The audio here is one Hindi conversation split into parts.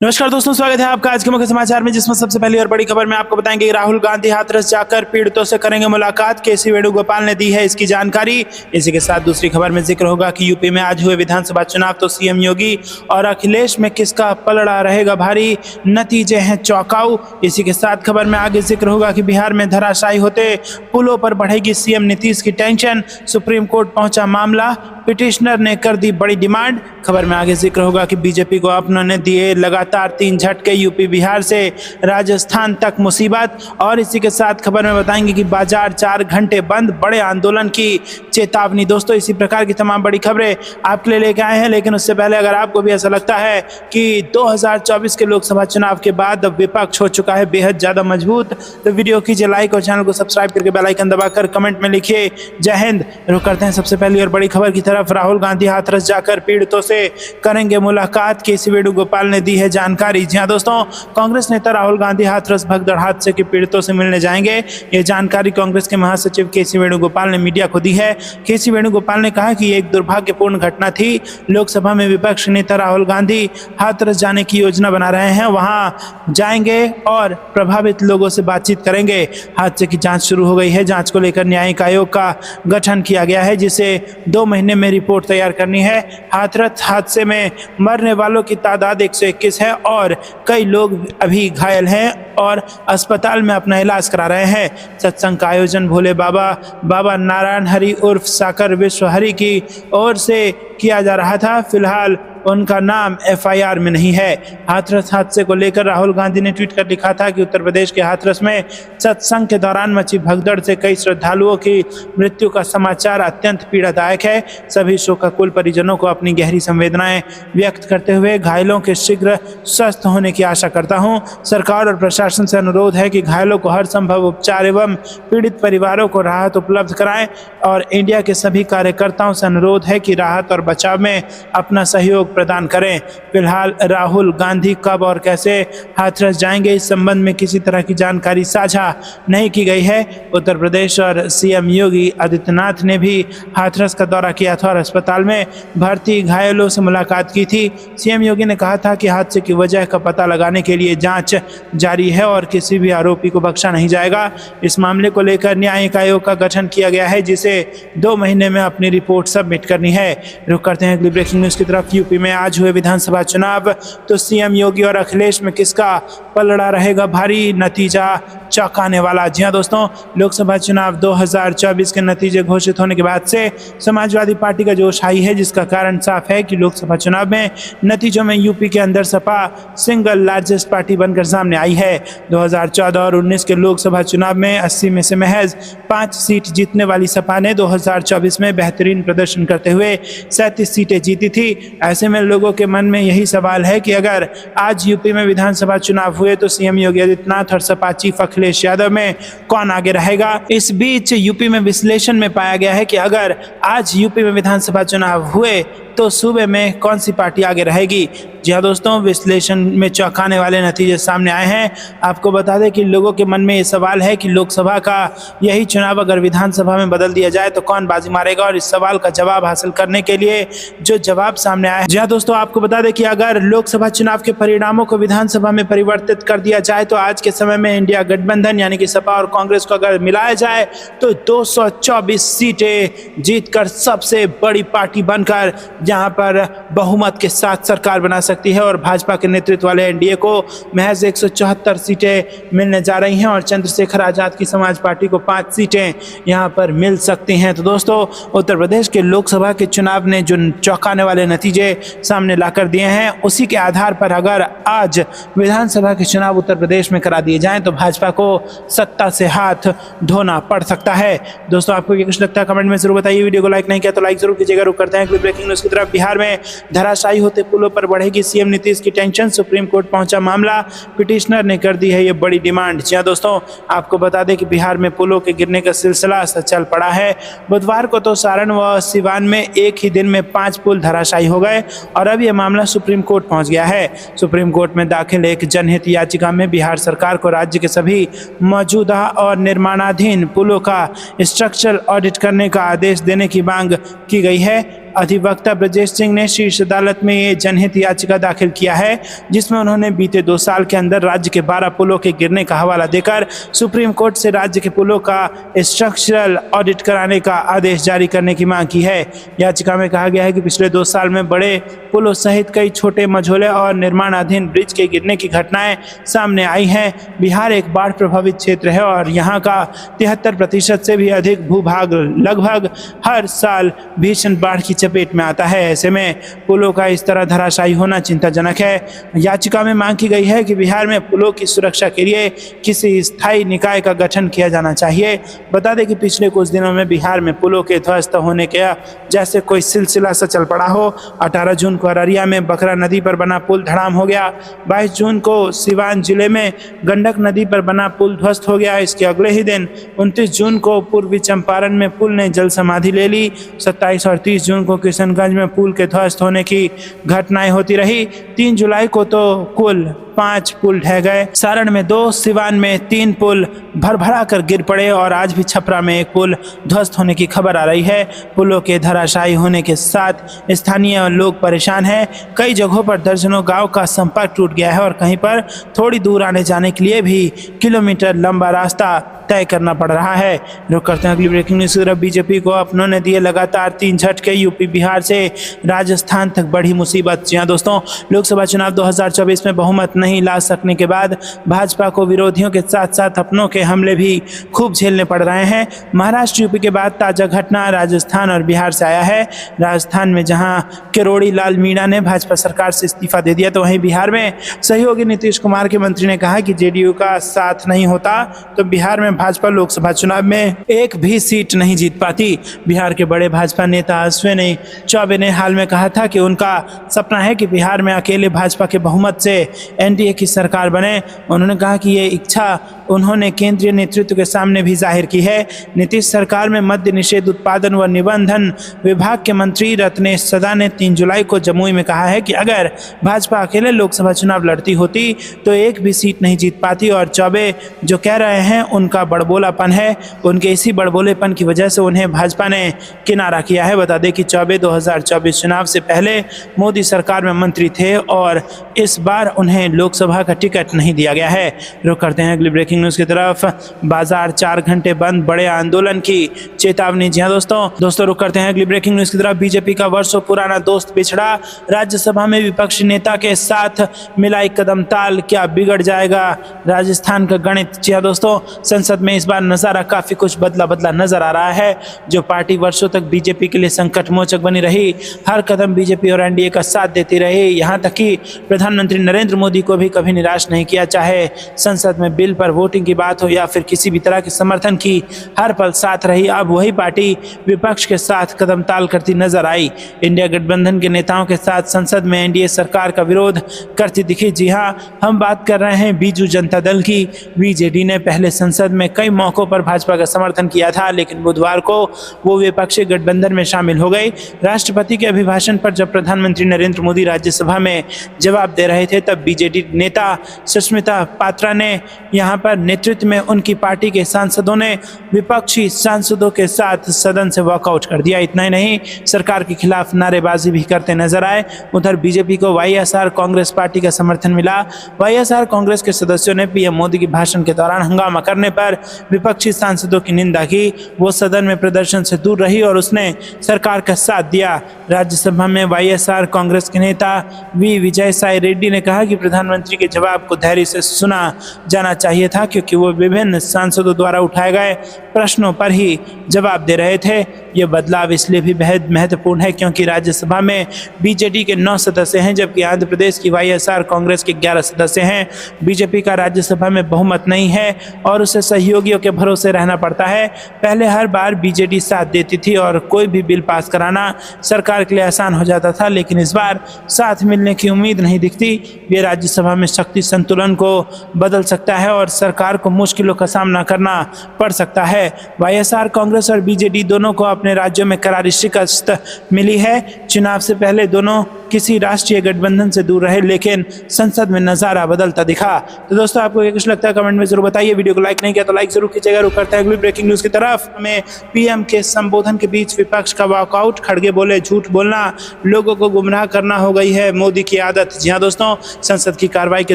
नमस्कार दोस्तों, स्वागत है आपका आज के मुख्य समाचार में, जिसमें सबसे पहली और बड़ी खबर में आपको बताएंगे कि राहुल गांधी हाथरस जाकर पीड़ितों से करेंगे मुलाकात। केसी वेणुगोपाल ने दी है इसकी जानकारी। इसी के साथ दूसरी खबर में जिक्र होगा कि यूपी में आज हुए विधानसभा चुनाव तो सीएम योगी और अखिलेश में किसका पलड़ा रहेगा भारी, नतीजे हैं चौंकाऊ। इसी के साथ खबर में आगे जिक्र होगा कि बिहार में धराशायी होते पुलों पर बढ़ेगी सीएम नीतीश की टेंशन, सुप्रीम कोर्ट पहुंचा मामला, पिटिशनर ने कर दी बड़ी डिमांड। खबर में आगे जिक्र होगा कि बीजेपी को अपनों दिए लगातार 3 झटके, यूपी बिहार से राजस्थान तक मुसीबत। और इसी के साथ खबर में बताएंगे कि बाजार 4 घंटे बंद, बड़े आंदोलन की चेतावनी। दोस्तों, इसी प्रकार की तमाम बड़ी खबरें आपके लिए लेके आए हैं, लेकिन उससे पहले अगर आपको भी ऐसा लगता है कि 2024 के लोकसभा चुनाव के बाद विपक्ष हो चुका है बेहद ज्यादा मजबूत, तो वीडियो कीजिए लाइक और चैनल को सब्सक्राइब करके बेल आइकन दबाकर कमेंट में लिखिए जय हिंद। रुक करते हैं सबसे पहली और बड़ी खबर की तरफ। राहुल गांधी हाथरस जाकर पीड़ितों से करेंगे मुलाकात, केसी वेणुगोपाल ने दी है जानकारी। जी हां दोस्तों, कांग्रेस नेता राहुल गांधी हाथरस भगदड़ हादसे के पीड़ितों से मिलने जाएंगे। ये जानकारी कांग्रेस के महासचिव केसी वेणुगोपाल ने मीडिया को दी है। केसी वेणुगोपाल ने कहा कि ये एक दुर्भाग्यपूर्ण घटना थी। लोकसभा में विपक्ष नेता राहुल गांधी हाथरस जाने की योजना बना रहे हैं, वहां जाएंगे और प्रभावित लोगों से बातचीत करेंगे। हादसे की जांच शुरू हो गई है। जांच को लेकर न्यायिक आयोग का गठन किया गया है, जिसे 2 महीने में रिपोर्ट तैयार करनी है। हाथरस हादसे में मरने वालों की तादाद 121 है और कई लोग अभी घायल हैं और अस्पताल में अपना इलाज करा रहे हैं। सत्संग का आयोजन भोले बाबा नारायण हरि उर्फ साकर विश्व हरि की ओर से किया जा रहा था। फिलहाल उनका नाम एफआईआर में नहीं है। हाथरस हादसे को लेकर राहुल गांधी ने ट्वीट कर लिखा था कि उत्तर प्रदेश के हाथरस में सत्संग के दौरान मची भगदड़ से कई श्रद्धालुओं की मृत्यु का समाचार अत्यंत पीड़ादायक है। सभी शोकाकुल परिजनों को अपनी गहरी संवेदनाएं व्यक्त करते हुए घायलों के शीघ्र स्वस्थ होने की आशा करता हूं। सरकार और प्रशासन से अनुरोध है कि घायलों को हर संभव उपचार एवं पीड़ित परिवारों को राहत उपलब्ध कराएं और इंडिया के सभी कार्यकर्ताओं से अनुरोध है कि राहत और बचाव में अपना सहयोग प्रदान करें। फिलहाल राहुल गांधी कब और कैसे हाथरस जाएंगे, इस संबंध में किसी तरह की जानकारी साझा नहीं की गई है। उत्तर प्रदेश और सीएम योगी आदित्यनाथ ने भी हाथरस का दौरा किया था और अस्पताल में भर्ती घायलों से मुलाकात की थी। सीएम योगी ने कहा था कि हादसे की वजह का पता लगाने के लिए जांच जारी है और किसी भी आरोपी को बख्शा नहीं जाएगा। इस मामले को लेकर न्यायिक आयोग का गठन किया गया है, जिसे 2 महीने में अपनी रिपोर्ट सबमिट करनी है। रुक करते हैं अगली ब्रेकिंग न्यूज की तरफ। यूपी में आज हुए विधानसभा चुनाव तो सीएम योगी और अखिलेश में किसका पलड़ा रहेगा भारी, नतीजा चौंकाने वाला। जी हां दोस्तों, लोकसभा चुनाव 2024 के नतीजे घोषित होने के बाद से समाजवादी पार्टी का जोश हाई है, जिसका कारण साफ है कि लोकसभा चुनाव में नतीजों में यूपी के अंदर सपा सिंगल लार्जेस्ट पार्टी बनकर सामने आई है। 2014 और 19 के लोकसभा चुनाव में 80 में से महज 5 सीट जीतने वाली सपा ने 2024 में बेहतरीन प्रदर्शन करते हुए 37 सीटें जीती थी। ऐसे में लोगों के मन में यही सवाल है कि अगर आज यूपी में विधानसभा चुनाव हुए तो सीएम योगी आदित्यनाथ और सपा चीफ अखिलेश यादव में कौन आगे रहेगा। इस बीच यूपी में विश्लेषण में पाया गया है कि अगर आज यूपी में विधानसभा चुनाव हुए तो सूबे में कौन सी पार्टी आगे रहेगी। जी हाँ दोस्तों, विश्लेषण में चौंकाने वाले नतीजे सामने आए हैं। आपको बता दें कि लोगों के मन में ये सवाल है कि लोकसभा का यही चुनाव अगर विधानसभा में बदल दिया जाए तो कौन बाजी मारेगा, और इस सवाल का जवाब हासिल करने के लिए जो जवाब सामने आया है। जी हाँ दोस्तों, आपको बता दें कि अगर लोकसभा चुनाव के परिणामों को विधानसभा में परिवर्तित कर दिया जाए तो आज के समय में इंडिया गठबंधन यानी कि सपा और कांग्रेस को अगर मिलाया जाए तो 224 सीटें जीतकर सबसे बड़ी पार्टी बनकर जहां पर बहुमत के साथ सरकार बना सकती है और भाजपा के नेतृत्व वाले एनडीए को महज 174 सीटें मिलने जा रही हैं और चंद्रशेखर आजाद की समाज पार्टी को 5 सीटें यहां पर मिल सकती हैं। तो दोस्तों, उत्तर प्रदेश के लोकसभा के चुनाव ने जो चौंकाने वाले नतीजे सामने लाकर दिए हैं, उसी के आधार पर अगर आज विधानसभा के चुनाव उत्तर प्रदेश में करा दिए जाएं तो भाजपा को सत्ता से हाथ धोना पड़ सकता है। दोस्तों, आपको क्या कुछ लगता है कमेंट में जरूर बताइए। वीडियो को लाइक नहीं किया तो लाइक जरूर कीजिएगा। रुक करते हैं ब्रेकिंग न्यूज की तरफ। बिहार में धराशायी होते पुलों पर बढ़ेगी सीएम नीतीश की टेंशन, सुप्रीम कोर्ट पहुंचा मामला, पिटिशनर ने कर दी है ये बड़ी डिमांड। जी दोस्तों, आपको बता दें कि बिहार में पुलों के गिरने का सिलसिला चल पड़ा है। बुधवार को तो सारण व सिवान में एक ही दिन में 5 पुल धराशायी हो गए और अब यह मामला सुप्रीम कोर्ट पहुंच गया है। सुप्रीम कोर्ट में दाखिल एक जनहित याचिका में बिहार सरकार को राज्य के सभी मौजूदा और निर्माणाधीन पुलों का स्ट्रक्चरल ऑडिट करने का आदेश देने की मांग की गई है। अधिवक्ता ब्रजेश सिंह ने शीर्ष अदालत में ये जनहित याचिका दाखिल किया है, जिसमें उन्होंने बीते 2 साल के अंदर राज्य के 12 पुलों के गिरने का हवाला देकर सुप्रीम कोर्ट से राज्य के पुलों का स्ट्रक्चरल ऑडिट कराने का आदेश जारी करने की मांग की है। याचिका में कहा गया है कि पिछले 2 साल में बड़े पुलों सहित कई छोटे मझोले और निर्माणाधीन ब्रिज के गिरने की घटनाएं सामने आई हैं। बिहार एक बाढ़ प्रभावित क्षेत्र है और यहाँ का 73% से भी अधिक भूभाग लगभग हर साल भीषण बाढ़ की चपेट में आता है। ऐसे में पुलों का इस तरह धराशायी होना चिंताजनक है। याचिका में मांग की गई है कि बिहार में पुलों की सुरक्षा के लिए किसी स्थायी निकाय का गठन किया जाना चाहिए। बता दें कि पिछले कुछ दिनों में बिहार में पुलों के ध्वस्त होने के जैसे कोई सिलसिला सा चल पड़ा हो। 18 जून को अररिया में बकरा नदी पर बना पुल धड़ाम हो गया। 22 जून को सिवान जिले में गंडक नदी पर बना पुल ध्वस्त हो गया। इसके अगले ही दिन 29 जून को पूर्वी चंपारण में पुल ने जल समाधि ले ली। 27 और 30 जून को किशनगंज में पुल के ध्वस्त होने की घटनाएं होती रही। 3 जुलाई को तो कुल 5 पुल ढह गए। सारण में 2, सिवान में 3 पुल भरभरा कर गिर पड़े और आज भी छपरा में 1 पुल ध्वस्त होने की खबर आ रही है। पुलों के धराशायी होने के साथ स्थानीय लोग परेशान हैं। कई जगहों पर दर्जनों गांव का संपर्क टूट गया है और कहीं पर थोड़ी दूर आने जाने के लिए भी किलोमीटर लंबा रास्ता तय करना पड़ रहा है। रुक करते हैं अगली ब्रेकिंग न्यूज की तरफ। बीजेपी को अपनों ने दिए लगातार 3 झटके। यूपी बिहार से राजस्थान तक बढ़ी मुसीबत। जी हां दोस्तों, लोकसभा चुनाव 2024 में बहुमत नहीं ला सकने के बाद भाजपा को विरोधियों के साथ साथ अपनों के हमले भी खूब झेलने पड़ रहे हैं। महाराष्ट्र यूपी के बाद ताजा घटना राजस्थान और बिहार से आया है। राजस्थान में जहां किरोड़ी लाल मीणा ने भाजपा सरकार से इस्तीफा दे दिया, तो वहीं बिहार में सहयोगी नीतीश कुमार के मंत्री ने कहा कि जेडीयू का साथ नहीं होता तो बिहार में भाजपा लोकसभा चुनाव में एक भी सीट नहीं जीत पाती। बिहार के बड़े भाजपा नेता अश्विनी चौबे ने हाल में कहा था कि उनका सपना है कि बिहार में अकेले भाजपा के बहुमत से एनडीए की सरकार बने। उन्होंने कहा कि ये इच्छा उन्होंने केंद्रीय नेतृत्व के सामने भी जाहिर की है। नीतीश सरकार में मद्य निषेध उत्पादन व निबंधन विभाग के मंत्री रत्नेश सदा ने 3 जुलाई को जमुई में कहा है कि अगर भाजपा अकेले लोकसभा चुनाव लड़ती होती तो एक भी सीट नहीं जीत पाती। और चौबे जो कह रहे हैं उनका बड़बोलापन है। उनके इसी बड़बोलेपन की वजह से उन्हें भाजपा ने किनारा किया है। बता दें कि चौबे 2024 चुनाव से पहले मोदी सरकार में मंत्री थे और इस बार उन्हें लोकसभा का टिकट नहीं दिया गया है। रुक करते हैं अगली ब्रेकिंग न्यूज की तरफ। बाजार 4 घंटे बंद, बड़े आंदोलन की चेतावनी। जी हाँ दोस्तों रुक करते हैं अगली ब्रेकिंग न्यूज की तरफ। बीजेपी का वर्षों पुराना दोस्त बिछड़ा, राज्यसभा में विपक्षी नेता के साथ मिलाई कदम ताल, क्या बिगड़ जाएगा राजस्थान का गणित। जी हाँ दोस्तों, संसद में इस बार नजारा काफी कुछ बदला नजर आ रहा है। जो पार्टी वर्षों तक बीजेपी के लिए संकट मोचक बनी रही, हर कदम बीजेपी और एनडीए का साथ देती रही, यहाँ तक कि प्रधानमंत्री नरेंद्र मोदी को भी कभी निराश नहीं किया। चाहे संसद में बिल पर वोटिंग की बात हो या फिर किसी भी तरह के समर्थन की, हर पल साथ रही। अब वही पार्टी विपक्ष के साथ कदम ताल करती नजर आई। इंडिया गठबंधन के नेताओं के साथ संसद में एनडीए सरकार का विरोध करती दिखी। जी हाँ, हम बात कर रहे हैं बीजू जनता दल की। बीजेडी ने पहले संसद में कई मौकों पर भाजपा का समर्थन किया था, लेकिन बुधवार को वो विपक्षी गठबंधन में शामिल हो गई। राष्ट्रपति के अभिभाषण पर जब प्रधानमंत्री नरेंद्र मोदी राज्यसभा में जवाब दे रहे थे, तब बीजेडी नेता सुष्मिता पात्रा ने यहाँ पर नेतृत्व में उनकी पार्टी के सांसदों ने विपक्षी सांसदों के साथ सदन से वॉकआउट कर दिया। इतना ही नहीं, सरकार के खिलाफ नारेबाजी भी करते नजर आए। उधर बीजेपी को वाईएसआर कांग्रेस पार्टी का समर्थन मिला। वाईएसआर कांग्रेस के सदस्यों ने पीएम मोदी के भाषण के दौरान हंगामा करने पर विपक्षी सांसदों की निंदा की। वो सदन में प्रदर्शन से दूर रही और उसने सरकार का साथ दिया। राज्यसभा में वाईएसआर कांग्रेस के नेता वी विजय साई रेड्डी ने कहा कि प्रधानमंत्री के जवाब को धैर्य से सुना जाना चाहिए था, क्योंकि वो विभिन्न सांसदों द्वारा उठाए गए प्रश्नों पर ही जवाब दे रहे थे। ये बदलाव इसलिए भी बेहद महत्वपूर्ण है क्योंकि राज्यसभा में बीजेडी के 9 सदस्य हैं, जबकि आंध्र प्रदेश की वाईएसआर कांग्रेस के 11 सदस्य हैं। बीजेपी का राज्यसभा में बहुमत नहीं है और उसे सहयोगियों के भरोसे रहना पड़ता है। पहले हर बार बीजेडी साथ देती थी और कोई भी बिल पास कराना सरकार के लिए आसान हो जाता था, लेकिन इस बार साथ मिलने की उम्मीद नहीं दिखती। ये राज्यसभा में शक्ति संतुलन को बदल सकता है और सरकार सरकार को मुश्किलों का सामना करना पड़ सकता है। वाईएसआर कांग्रेस और बीजेडी दोनों को अपने राज्यों में करारी शिकस्त मिली है। चुनाव से पहले दोनों किसी राष्ट्रीय गठबंधन से दूर रहे, लेकिन संसद में नजारा बदलता दिखा। तो दोस्तों, आपको क्या कुछ लगता है कमेंट में जरूर बताइए। वीडियो को लाइक नहीं किया तो लाइक जरूर कीजिएगा। रुक करते हैं अगली ब्रेकिंग न्यूज की तरफ। हमें पीएम के संबोधन के बीच विपक्ष का वॉकआउट। खड़गे बोले झूठ बोलना लोगों को गुमराह करना हो गई है मोदी की आदत। जी हाँ दोस्तों, संसद की कार्रवाई के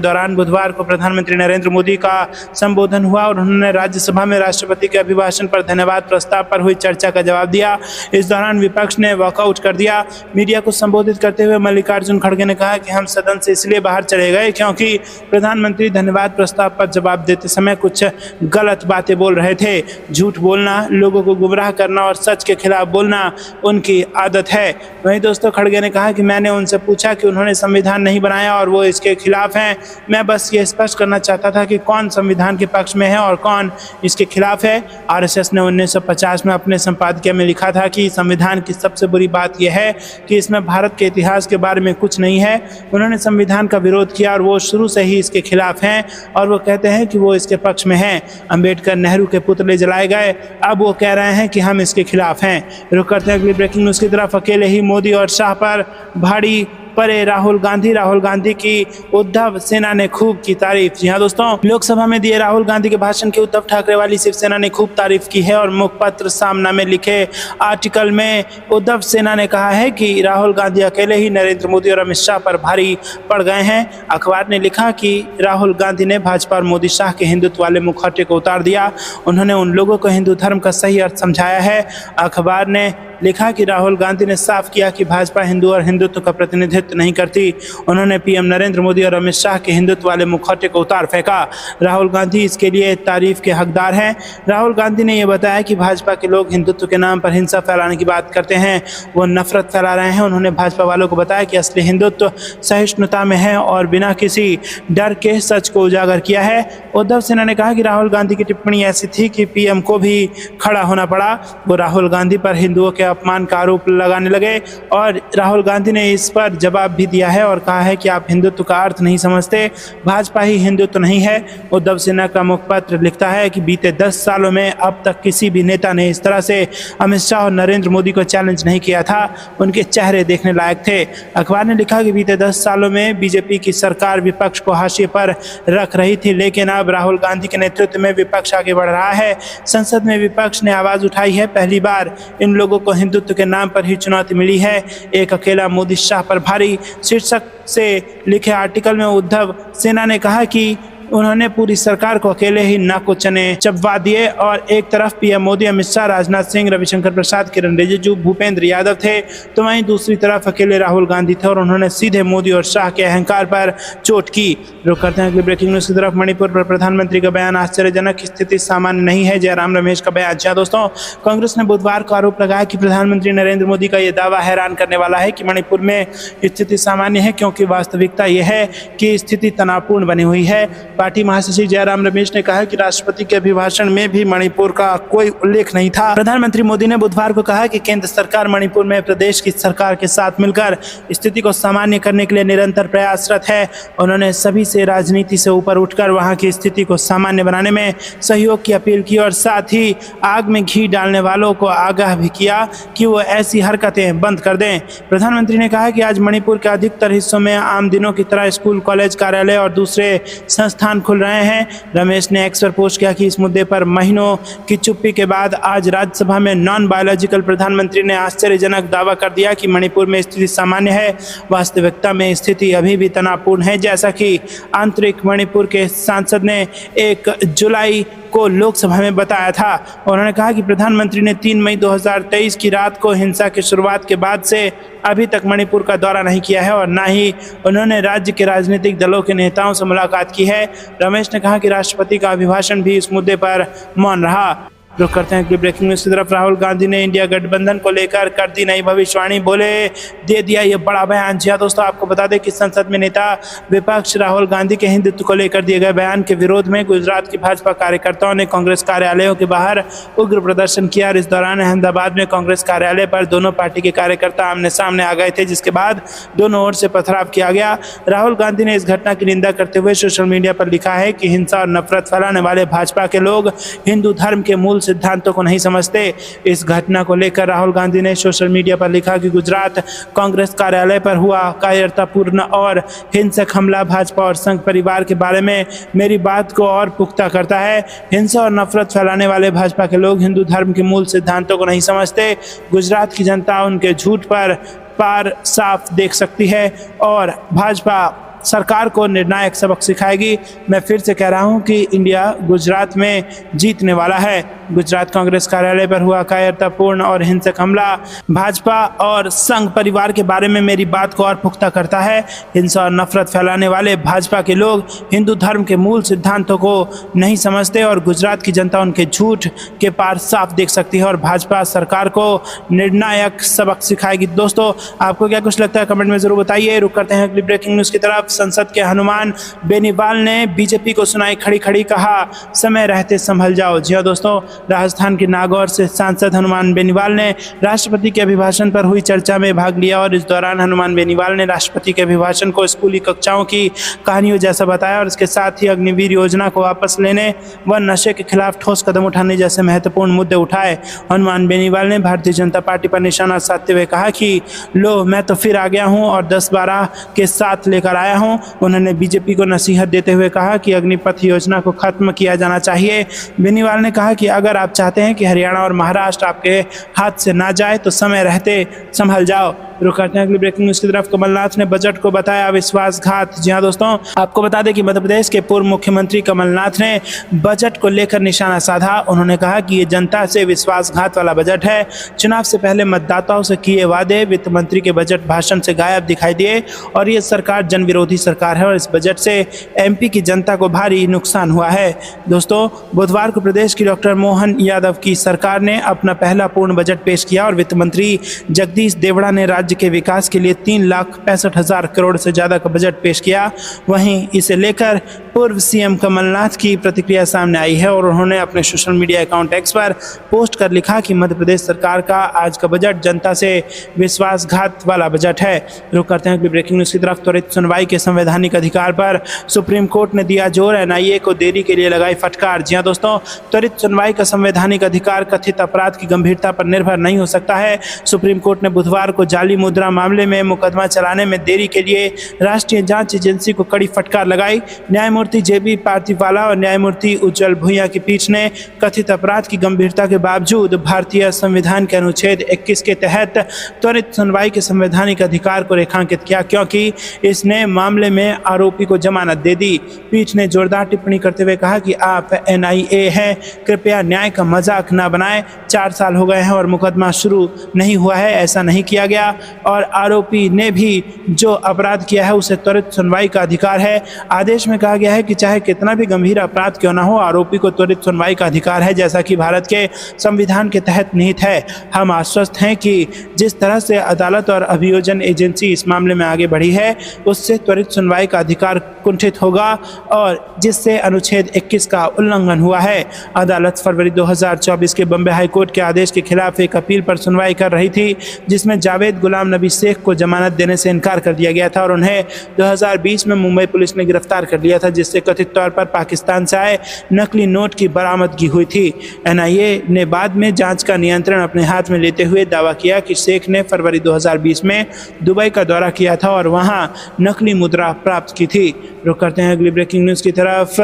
दौरान बुधवार को प्रधानमंत्री नरेंद्र मोदी का संबोधन हुआ और उन्होंने राज्यसभा में राष्ट्रपति के अभिभाषण पर धन्यवाद प्रस्ताव पर हुई चर्चा का जवाब दिया। इस दौरान विपक्ष ने वॉकआउट कर दिया। मीडिया को संबोधित करते हुए मल्लिकार्जुन खड़गे ने कहा कि हम सदन से इसलिए बाहर चले गए क्योंकि प्रधानमंत्री धन्यवाद प्रस्ताव पर जवाब देते समय कुछ गलत बातें बोल रहे थे। झूठ बोलना, लोगों को गुमराह करना और सच के खिलाफ बोलना उनकी आदत है। वहीं दोस्तों, खड़गे ने कहा कि मैंने उनसे पूछा कि उन्होंने संविधान नहीं बनाया और वो इसके खिलाफ हैं। मैं बस ये स्पष्ट करना चाहता था कि कौन संविधान के पक्ष में है और कौन इसके खिलाफ है। आरएसएस ने 1950 में अपने संपादकीय में लिखा था कि संविधान की सबसे बुरी बात यह है कि इसमें भारत के इतिहास के बारे में कुछ नहीं है। उन्होंने संविधान का विरोध किया और वो शुरू से ही इसके खिलाफ हैं और वो कहते हैं कि वो इसके पक्ष में हैं। अंबेडकर, नेहरू के पुतले जलाए गए, अब वो कह रहे हैं कि हम इसके खिलाफ हैं। रुक करते हैं अगली ब्रेकिंग न्यूज़ की तरफ। अकेले ही मोदी और शाह पर भारी पड़े राहुल गांधी की उद्धव सेना ने खूब की तारीफ। जी हाँ दोस्तों, लोकसभा में दिए राहुल गांधी के भाषण की उद्धव ठाकरे वाली शिवसेना ने खूब तारीफ की है और मुखपत्र सामना में लिखे आर्टिकल में उद्धव सेना ने कहा है कि राहुल गांधी अकेले ही नरेंद्र मोदी और अमित शाह पर भारी पड़ गए हैं। अखबार ने लिखा कि राहुल गांधी ने भाजपा और मोदी शाह के हिंदुत्व वाले मुखौटे को उतार दिया। उन्होंने उन लोगों को हिंदू धर्म का सही अर्थ समझाया है। अखबार ने लिखा कि राहुल गांधी ने साफ किया कि भाजपा हिंदू और हिंदुत्व का प्रतिनिधित्व नहीं करती। उन्होंने पीएम नरेंद्र मोदी और अमित शाह के हिंदुत्व वाले मुखौटे को उतार फेंका। राहुल गांधी इसके लिए तारीफ के हकदार हैं। राहुल गांधी ने यह बताया कि भाजपा के लोग हिंदुत्व के नाम पर हिंसा फैलाने की बात करते हैं, वो नफरत फैला रहे हैं। उन्होंने भाजपा वालों को बताया कि असली हिंदुत्व सहिष्णुता में है और बिना किसी डर के सच को उजागर किया है। उद्धव सेना ने कहा कि राहुल गांधी की टिप्पणी ऐसी थी कि पीएम को भी खड़ा होना पड़ा। वो राहुल गांधी पर हिंदुओं के अपमान का आरोप लगाने लगे और राहुल गांधी ने इस पर जवाब भी दिया है और कहा है कि आप हिंदुत्व का अर्थ नहीं समझते, भाजपा ही हिंदुत्व नहीं है। उद्धव सेना का मुखपत्र लिखता है कि बीते 10 सालों में अब तक किसी भी नेता ने इस तरह से अमित शाह और नरेंद्र मोदी को चैलेंज नहीं किया था। उनके चेहरे देखने लायक थे। अखबार ने लिखा कि बीते 10 सालों में बीजेपी की सरकार विपक्ष को हाशिए पर रख रही थी, लेकिन अब राहुल गांधी के नेतृत्व में विपक्ष आगे बढ़ रहा है। संसद में विपक्ष ने आवाज उठाई है। पहली बार इन लोगों को हिंदुत्व के नाम पर ही चुनौती मिली है। एक अकेला मोदी शाह पर भारी शीर्षक से लिखे आर्टिकल में उद्धव सेना ने कहा कि उन्होंने पूरी सरकार को अकेले ही नाक को चने चबवा दिए और एक तरफ पीएम मोदी, अमित शाह, राजनाथ सिंह, रविशंकर प्रसाद, किरण रिजिजू, भूपेंद्र यादव थे, तो वहीं दूसरी तरफ अकेले राहुल गांधी थे और उन्होंने सीधे मोदी और शाह के अहंकार पर चोट की। रुक करते हैं अगली ब्रेकिंग न्यूज की तरफ। मणिपुर पर प्रधानमंत्री का बयान आश्चर्यजनक, स्थिति सामान्य नहीं है। जयराम रमेश का बयान। जी दोस्तों, कांग्रेस ने बुधवार को आरोप लगाया कि प्रधानमंत्री नरेंद्र मोदी का यह दावा हैरान करने वाला है कि मणिपुर में स्थिति सामान्य है, क्योंकि वास्तविकता यह है कि स्थिति तनावपूर्ण बनी हुई है। पार्टी महासचिव जयराम रमेश ने कहा कि राष्ट्रपति के अभिभाषण में भी मणिपुर का कोई उल्लेख नहीं था। प्रधानमंत्री मोदी ने बुधवार को कहा कि केंद्र सरकार मणिपुर में प्रदेश की सरकार के साथ मिलकर स्थिति को सामान्य करने के लिए निरंतर प्रयासरत है। उन्होंने सभी से राजनीति से ऊपर उठकर वहां की स्थिति को सामान्य बनाने में सहयोग की अपील की और साथ ही आग में घी डालने वालों को आगाह भी किया कि वो ऐसी हरकतें बंद कर दें। प्रधानमंत्री ने कहा कि आज मणिपुर के अधिकतर हिस्सों में आम दिनों की तरह स्कूल, कॉलेज, कार्यालय और दूसरे संस्थान खुल रहे हैं। रमेश ने एक्स पर पोस्ट किया कि इस मुद्दे पर महीनों की चुप्पी के बाद आज राज्यसभा में नॉन बायोलॉजिकल प्रधानमंत्री ने आश्चर्यजनक दावा कर दिया कि मणिपुर में स्थिति सामान्य है। वास्तविकता में स्थिति अभी भी तनावपूर्ण है, जैसा कि आंतरिक मणिपुर के सांसद ने 1 जुलाई को लोकसभा में बताया था। उन्होंने कहा कि प्रधानमंत्री ने 3 मई 2023 की रात को हिंसा की शुरुआत के बाद से अभी तक मणिपुर का दौरा नहीं किया है और न ही उन्होंने राज्य के राजनीतिक दलों के नेताओं से मुलाकात की है। रमेश ने कहा कि राष्ट्रपति का अभिभाषण भी इस मुद्दे पर मौन रहा। रुक करते हैं कि ब्रेकिंग न्यूज की तरफ। राहुल गांधी ने इंडिया गठबंधन को लेकर कर दी नई भविष्यवाणी, बोले दे दिया ये बड़ा बयान। जी हाँ दोस्तों, आपको बता दें कि संसद में नेता विपक्ष राहुल गांधी के हिंदुत्व को लेकर दिए गए बयान के विरोध में गुजरात की भाजपा कार्यकर्ताओं ने कांग्रेस कार्यालयों के बाहर उग्र प्रदर्शन किया और इस दौरान अहमदाबाद में कांग्रेस कार्यालय पर दोनों पार्टी के कार्यकर्ता आमने सामने आ गए थे, जिसके बाद दोनों ओर से पथराव किया गया। राहुल गांधी ने इस घटना की निंदा करते हुए सोशल मीडिया पर लिखा है कि हिंसा और नफरत फैलाने वाले भाजपा के लोग हिंदू धर्म के मूल सिद्धांतों को नहीं समझते। इस घटना को लेकर राहुल गांधी ने सोशल मीडिया पर लिखा कि गुजरात कांग्रेस कार्यालय पर हुआ कायरतापूर्ण और हिंसक हमला भाजपा और संघ परिवार के बारे में मेरी बात को और पुख्ता करता है। हिंसा और नफरत फैलाने वाले भाजपा के लोग हिंदू धर्म के मूल सिद्धांतों को नहीं समझते। गुजरात की जनता उनके झूठ पर पार साफ देख सकती है और भाजपा सरकार को निर्णायक सबक सिखाएगी। मैं फिर से कह रहा हूं कि इंडिया गुजरात में जीतने वाला है। गुजरात कांग्रेस कार्यालय पर हुआ कायरतापूर्ण और हिंसक हमला भाजपा और संघ परिवार के बारे में मेरी बात को और पुख्ता करता है। हिंसा और नफरत फैलाने वाले भाजपा के लोग हिंदू धर्म के मूल सिद्धांतों को नहीं समझते और गुजरात की जनता उनके झूठ के पार साफ देख सकती है और भाजपा सरकार को निर्णायक सबक सिखाएगी। दोस्तों, आपको क्या कुछ लगता है कमेंट में जरूर बताइए। रुक करते हैं अगली ब्रेकिंग न्यूज की तरफ। संसद के हनुमान बेनीवाल ने बीजेपी को सुनाई खड़ी खड़ी, कहा समय रहते संभल जाओ। जी हाँ दोस्तों, राजस्थान के नागौर से सांसद हनुमान बेनीवाल ने राष्ट्रपति के अभिभाषण पर हुई चर्चा में भाग लिया और इस दौरान हनुमान बेनीवाल ने राष्ट्रपति के अभिभाषण को स्कूली कक्षाओं की कहानियों जैसा बताया और इसके साथ ही अग्निवीर योजना को वापस लेने व नशे के खिलाफ ठोस कदम उठाने जैसे महत्वपूर्ण मुद्दे उठाए। हनुमान बेनीवाल ने भारतीय जनता पार्टी पर निशाना साधते हुए कहा कि लो, मैं तो फिर आ गया हूं और 10-12 के साथ लेकर आया हूं। उन्होंने बीजेपी को नसीहत देते हुए कहा कि अग्निपथ योजना को खत्म किया जाना चाहिए। बेनीवाल ने कहा कि अगर आप चाहते हैं कि हरियाणा और महाराष्ट्र आपके हाथ से ना जाए तो समय रहते संभल जाओ। रुक करते हैं अगली ब्रेकिंग न्यूज की तरफ। कमलनाथ ने बजट को बताया विश्वासघात। जी हाँ दोस्तों, आपको बता दें कि मध्य प्रदेश के पूर्व मुख्यमंत्री कमलनाथ ने बजट को लेकर निशाना साधा। उन्होंने कहा कि ये जनता से विश्वासघात वाला बजट है। चुनाव से पहले मतदाताओं से किए वादे वित्त मंत्री के बजट भाषण से गायब दिखाई दिए और ये सरकार जन विरोधी सरकार है और इस बजट से एमपी की जनता को भारी नुकसान हुआ है। दोस्तों, बुधवार को प्रदेश की डॉक्टर मोहन यादव की सरकार ने अपना पहला पूर्ण बजट पेश किया और वित्त मंत्री जगदीश देवड़ा ने राज्य के विकास के लिए 3,65,000 करोड़ से ज्यादा का बजट पेश किया। वहीं इसे लेकर पूर्व सीएम कमलनाथ की प्रतिक्रिया सामने आई है और उन्होंने अपने सोशल मीडिया अकाउंट एक्स पर पोस्ट कर लिखा कि मध्य प्रदेश सरकार का आज का बजट जनता से विश्वासघात वाला बजट है। रुक करते हैं ब्रेकिंग न्यूज की तरफ। त्वरित सुनवाई के संवैधानिक अधिकार पर सुप्रीम कोर्ट ने दिया जोर, एनआईए को देरी के लिए लगाई फटकार। जी हाँ दोस्तों, त्वरित सुनवाई का संवैधानिक अधिकार कथित अपराध की गंभीरता पर निर्भर नहीं हो सकता है। सुप्रीम कोर्ट ने बुधवार को जाली मुद्रा मामले में मुकदमा चलाने में देरी के लिए राष्ट्रीय जांच एजेंसी को कड़ी फटकार लगाई। न्यायमूर्ति जेबी पार्थिवाला और न्यायमूर्ति उज्जवल भुइयां की पीठ ने कथित अपराध की गंभीरता के बावजूद भारतीय संविधान के अनुच्छेद 21 के तहत त्वरित सुनवाई के संवैधानिक अधिकार को रेखांकित किया, क्योंकि इसने मामले में आरोपी को जमानत दे दी। पीठ ने जोरदार टिप्पणी करते हुए कहा कि आप एनआईए हैं, कृपया न्याय का मजाक न बनाएं। 4 साल हो गए हैं और मुकदमा शुरू नहीं हुआ है, ऐसा नहीं किया गया और आरोपी ने भी जो अपराध किया है उसे त्वरित सुनवाई का अधिकार है। आदेश में कहा गया है कि चाहे कितना भी गंभीर अपराध क्यों न हो, आरोपी को त्वरित सुनवाई का अधिकार है, जैसा कि भारत के संविधान के तहत निहित है। हम आश्वस्त हैं कि जिस तरह से अदालत और अभियोजन एजेंसी इस मामले में आगे बढ़ी है उससे त्वरित सुनवाई का अधिकार कुंठित होगा और जिससे अनुच्छेद 21 का उल्लंघन हुआ है। अदालत फरवरी 2024 के बॉम्बे हाईकोर्ट के आदेश के खिलाफ एक अपील पर सुनवाई कर रही थी, जिसमें जावेद गुलाम नबी शेख को जमानत देने से इनकार कर दिया गया था और उन्हें 2020 में मुंबई पुलिस ने गिरफ्तार कर लिया था, जिससे कथित तौर पर पाकिस्तान से आए नकली नोट की बरामदगी हुई थी। एनआईए ने बाद में जांच का नियंत्रण अपने हाथ में लेते हुए दावा किया कि शेख ने फरवरी 2020 में दुबई का दौरा किया था और वहां नकली मुद्रा प्राप्त की थी। रुक करते हैं अगली ब्रेकिंग न्यूज़ की तरफ,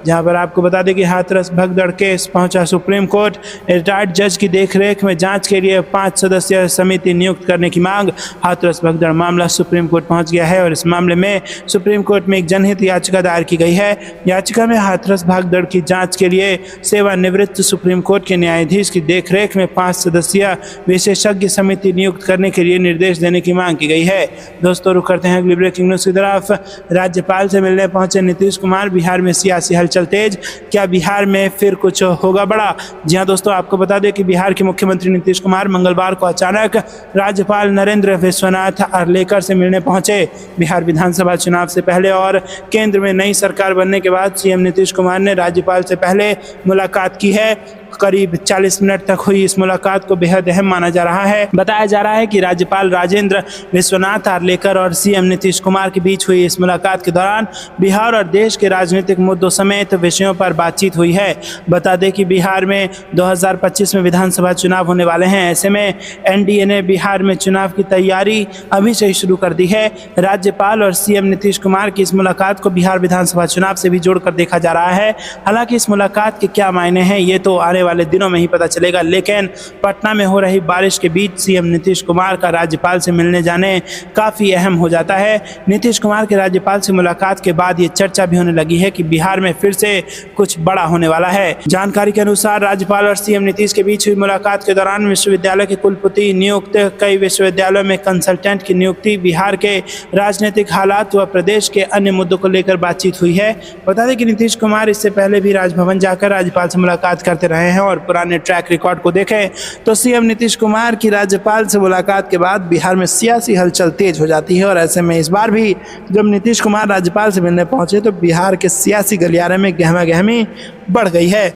जहां पर आपको बता दें कि हाथरस भगदड़ केस पहुंचा सुप्रीम कोर्ट। रिटायर्ड जज की देखरेख में जांच के लिए 5 सदस्यीय समिति नियुक्त करने की मांग। मांग हाथरस भगदड़ मामला सुप्रीम कोर्ट पहुंच गया है और इस मामले में सुप्रीम कोर्ट में एक जनहित याचिका दायर की गई है। याचिका में हाथरस भागदड़ की जांच के लिए सेवानिवृत्त सुप्रीम कोर्ट के न्यायाधीश की देखरेख में 5 सदस्यीय विशेषज्ञ समिति नियुक्त करने के लिए निर्देश देने की मांग की गई है। दोस्तों, रुक करते हैं अगली ब्रेकिंग न्यूज की तरफ। राज्यपाल से मिलने पहुंचे नीतीश कुमार, बिहार में सियासी हलचल तेज, क्या बिहार में फिर कुछ होगा बड़ा? जी हां दोस्तों, आपको बता दें कि बिहार के मुख्यमंत्री नीतीश कुमार मंगलवार को अचानक राज्यपाल नरेंद्र विश्वनाथ आर्लेकर से मिलने पहुंचे। बिहार विधानसभा चुनाव से पहले और केंद्र में नई सरकार बनने के बाद सीएम नीतीश कुमार ने राज्यपाल से पहले मुलाकात की है। करीब 40 मिनट तक हुई इस मुलाकात को बेहद अहम माना जा रहा है। बताया जा रहा है कि राज्यपाल राजेंद्र विश्वनाथ आर्लेकर और सीएम नीतीश कुमार के बीच हुई इस मुलाकात के दौरान बिहार और देश के राजनीतिक मुद्दों समेत विषयों पर बातचीत हुई है। बता दें कि बिहार में 2025 में विधानसभा चुनाव होने वाले हैं। ऐसे में एनडीए ने बिहार में चुनाव की तैयारी अभी से ही शुरू कर दी है। राज्यपाल और सीएम नीतीश कुमार की इस मुलाकात को बिहार विधानसभा चुनाव से भी जोड़कर देखा जा रहा है। हालांकि इस मुलाकात के क्या मायने हैं ये तो आने वाले दिनों में ही पता चलेगा, लेकिन पटना में हो रही बारिश के बीच सीएम नीतीश कुमार का राज्यपाल से मिलने जाने काफी अहम हो जाता है। नीतीश कुमार के राज्यपाल से मुलाकात के बाद ये चर्चा भी होने लगी है कि बिहार में फिर से कुछ बड़ा होने वाला है। जानकारी के अनुसार राज्यपाल और सीएम नीतीश के बीच हुई मुलाकात के दौरान विश्वविद्यालय के कुलपति नियुक्त, कई विश्वविद्यालयों में कंसल्टेंट की नियुक्ति, बिहार के राजनीतिक हालात व प्रदेश के अन्य मुद्दों को लेकर बातचीत हुई है। बता दें कि नीतीश कुमार इससे पहले भी राजभवन जाकर राज्यपाल से मुलाकात करते रहे हैं और पुराने ट्रैक रिकॉर्ड को देखें तो सीएम नीतीश कुमार की राज्यपाल से मुलाकात के बाद बिहार में सियासी हलचल तेज हो जाती है। और ऐसे में इस बार भी जब नीतीश कुमार राज्यपाल से मिलने पहुंचे तो बिहार के सियासी गलियारे में गहमा गहमी बढ़ गई है।